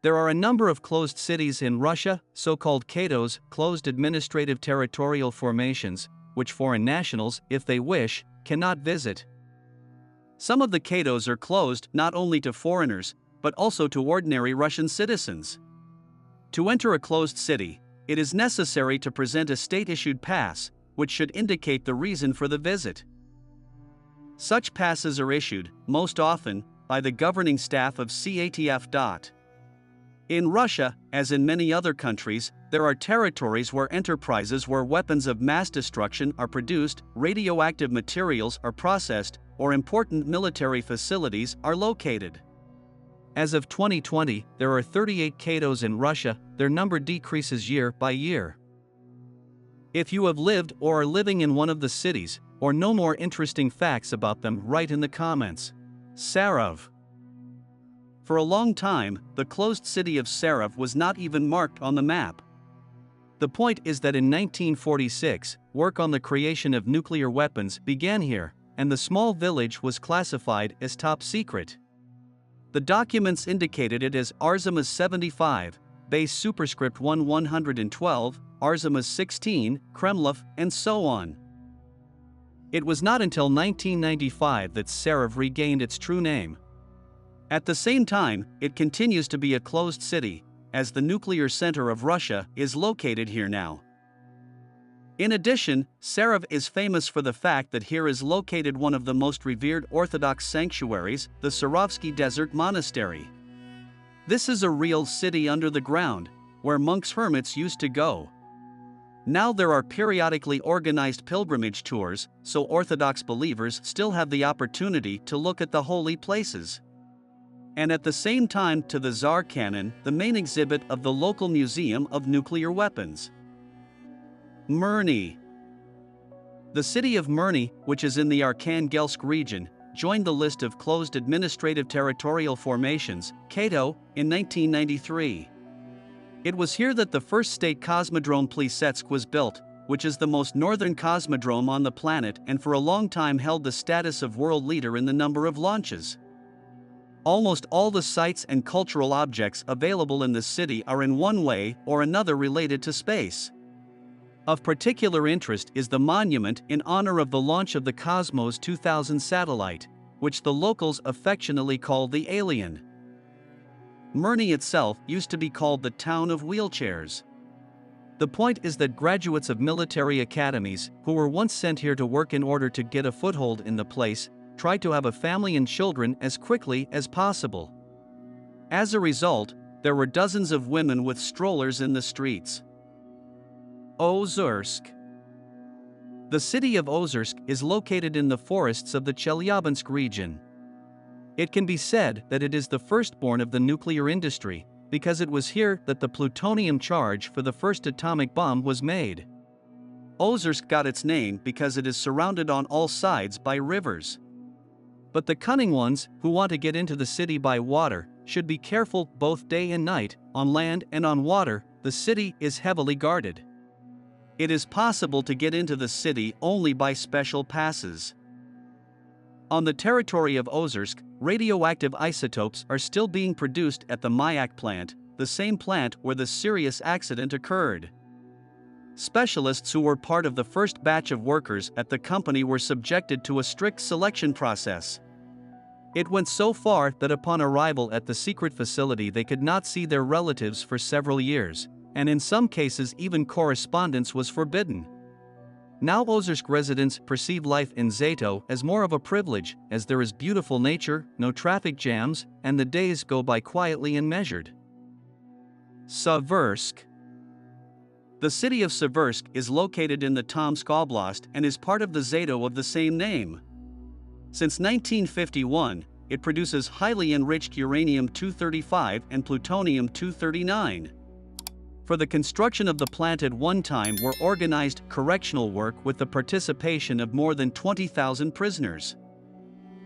There are a number of closed cities in Russia, so-called Katos, closed administrative-territorial formations, which foreign nationals, if they wish, cannot visit. Some of the Katos are closed not only to foreigners, but also to ordinary Russian citizens. To enter a closed city, it is necessary to present a state-issued pass, which should indicate the reason for the visit. Such passes are issued, most often, by the governing staff of CATF. In Russia, as in many other countries, there are territories where enterprises where weapons of mass destruction are produced, radioactive materials are processed, or important military facilities are located. As of 2020, there are 38 Katos in Russia. Their number decreases year by year. If you have lived or are living in one of the cities, or know more interesting facts about them, write in the comments. Serif. For a long time, the closed city of Serif was not even marked on the map. The point is that in 1946, work on the creation of nuclear weapons began here, and the small village was classified as top secret. The documents indicated it as Arzimas 75, base superscript 112, Arzimas 16, Kremlov, and so on. It was not until 1995 that Serif regained its true name. At the same time, it continues to be a closed city, as the nuclear center of Russia is located here now. In addition, Serif is famous for the fact that here is located one of the most revered Orthodox sanctuaries, the Swarovski Desert Monastery. This is a real city under the ground, where monks hermits used to go. Now there are periodically organized pilgrimage tours, so Orthodox believers still have the opportunity to look at the holy places. And at the same time to the Tsar Cannon, the main exhibit of the local Museum of Nuclear Weapons. Gorney. The city of Gorney, which is in the Arkhangelsk region, joined the list of closed administrative-territorial formations, Kato, in 1993. It was here that the first state cosmodrome Plesetsk was built, which is the most northern cosmodrome on the planet and for a long time held the status of world leader in the number of launches. Almost all the sites and cultural objects available in the city are in one way or another related to space. Of particular interest is the monument in honor of the launch of the Cosmos 2000 satellite, which the locals affectionately call the Alien. Gorney itself used to be called the town of wheelchairs. The point is that graduates of military academies, who were once sent here to work in order to get a foothold in the place, tried to have a family and children as quickly as possible. As a result, there were dozens of women with strollers in the streets. Saversk. The city of Saversk is located in the forests of the Chelyabinsk region. It can be said that it is the firstborn of the nuclear industry, because it was here that the plutonium charge for the first atomic bomb was made. Saversk got its name because it is surrounded on all sides by rivers. But the cunning ones, who want to get into the city by water, should be careful both day and night. On land and on water, the city is heavily guarded. It is possible to get into the city only by special passes. On the territory of Saversk, radioactive isotopes are still being produced at the Mayak plant, the same plant where the serious accident occurred. Specialists who were part of the first batch of workers at the company were subjected to a strict selection process. It went so far that upon arrival at the secret facility they could not see their relatives for several years, and in some cases even correspondence was forbidden. Now Saversk residents perceive life in Zato as more of a privilege, as there is beautiful nature, no traffic jams, and the days go by quietly and measured. Saversk. The city of Saversk is located in the Tomsk Oblast and is part of the Zato of the same name. Since 1951, it produces highly enriched uranium-235 and plutonium-239. For the construction of the plant at one time were organized correctional work with the participation of more than 20,000 prisoners.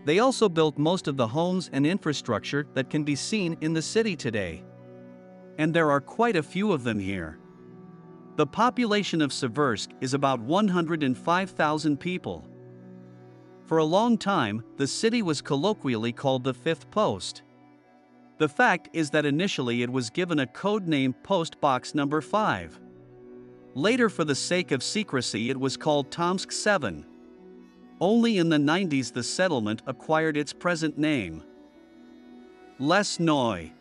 They also built most of the homes and infrastructure that can be seen in the city today. And there are quite a few of them here. The population of Saversk is about 105,000 people. For a long time, the city was colloquially called the Fifth Post. The fact is that initially it was given a code name Post Box Number 5. Later, for the sake of secrecy, it was called Tomsk 7. Only in the 90s the settlement acquired its present name. Lesnoy.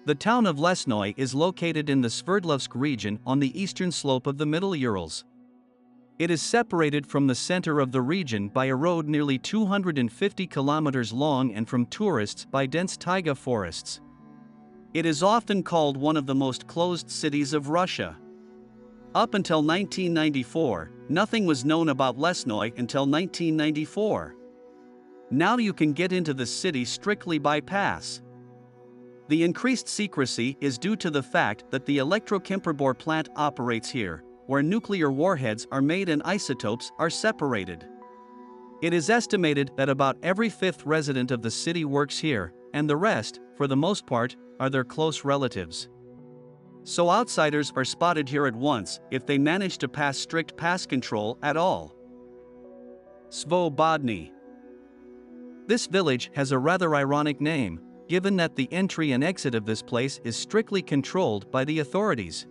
The town of Lesnoy is located in the Sverdlovsk region on the eastern slope of the Middle Urals. It is separated from the center of the region by a road nearly 250 kilometers long and from tourists by dense taiga forests. It is often called one of the most closed cities of Russia. Up until 1994, nothing was known about Lesnoy until 1994. Now you can get into the city strictly by pass. The increased secrecy is due to the fact that the Elektrokimperbor plant operates here, where nuclear warheads are made and isotopes are separated. It is estimated that about every fifth resident of the city works here, and the rest, for the most part, are their close relatives. So outsiders are spotted here at once if they manage to pass strict pass control at all. Svo Bodney. This village has a rather ironic name, given that the entry and exit of this place is strictly controlled by the authorities.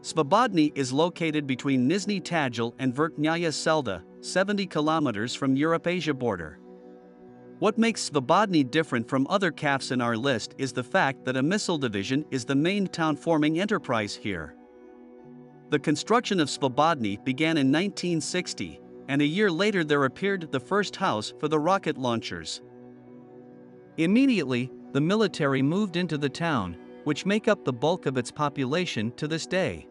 Svobodney is located between Nizhny Tagil and Verkhnaya Selda, 70 kilometers from Europe-Asia border. What makes Svobodney different from other CAFs in our list is the fact that a missile division is the main town-forming enterprise here. The construction of Svobodney began in 1960, and a year later there appeared the first house for the rocket launchers. Immediately, the military moved into the town, which make up the bulk of its population to this day.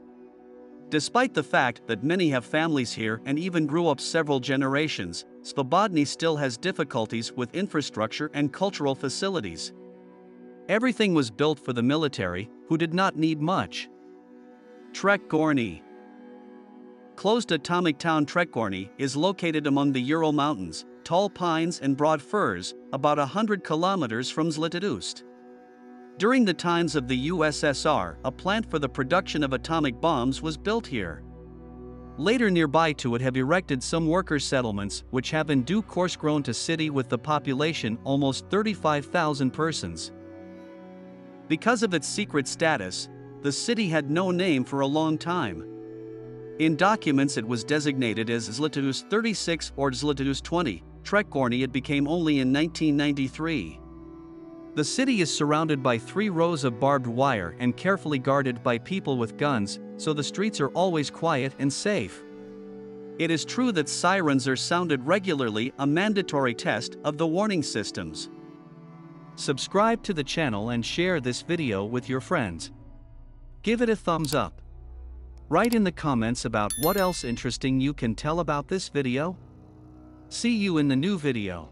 Despite the fact that many have families here and even grew up several generations, Svobodney still has difficulties with infrastructure and cultural facilities. Everything was built for the military, who did not need much. Gorney. Closed atomic town Gorney is located among the Ural Mountains, tall pines and broad firs, about 100 kilometers from Zlatidust. During the times of the USSR, a plant for the production of atomic bombs was built here. Later nearby to it have erected some worker settlements which have in due course grown to city with the population almost 35,000 persons. Because of its secret status, the city had no name for a long time. In documents it was designated as Zlatidust 36 or Zlatidust 20, Gorney it became only in 1993. The city is surrounded by 3 rows of barbed wire and carefully guarded by people with guns, so the streets are always quiet and safe. It is true that sirens are sounded regularly, a mandatory test of the warning systems. Subscribe to the channel and share this video with your friends. Give it a thumbs up. Write in the comments about what else interesting you can tell about this video. See you in the new video.